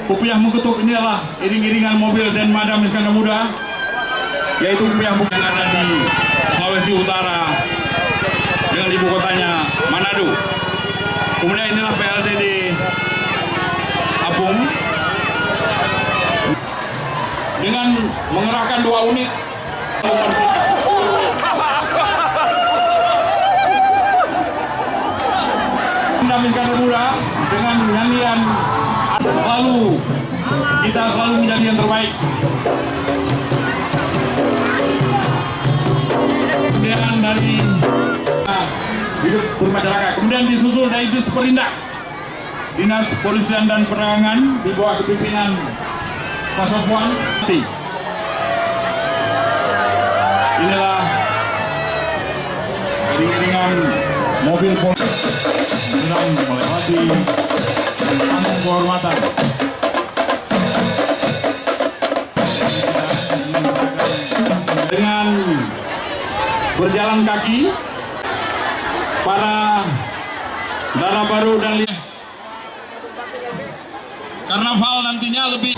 Upiyah Mengkutuk ini adalah iring-iringan mobil dan Madam Iskandar Muda, yaitu Upiyah yang ada di Sulawesi Utara dengan ibu kotanya Manado. Kemudian inilah PLTD Apung dengan mengerahkan 2 unit Madam Iskandar Muda dengan nyanyian selalu kita selalu menjadi yang terbaik. Kemudian dari hidup bermasyarakat, kemudian disusul dari Disperindak Dinas Polisian dan Penerangan di bawah kepimpinan Pak Sofwan. Inilah iring-iringan mobil polisi sedang melewati panggung kehormatan. Dengan berjalan kaki, para Dara Baru dan karnaval nantinya lebih.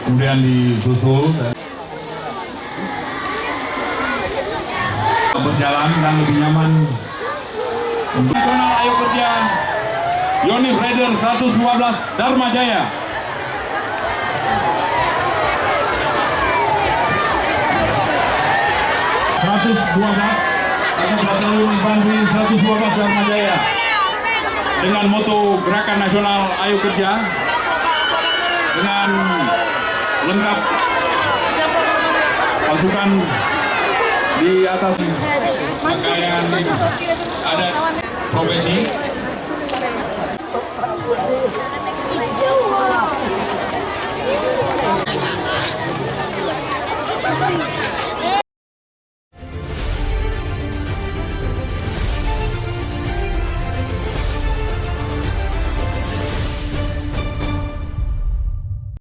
Kemudian disusul berjalan dan lebih nyaman. Nasional Ayo Kerja Yonif Rider 112 Dharma Jaya. Batalion Infanteri 112 Dharma Jaya dengan moto Gerakan Nasional Ayo Kerja dengan lengkap pasukan di atas pakaian adat profesi.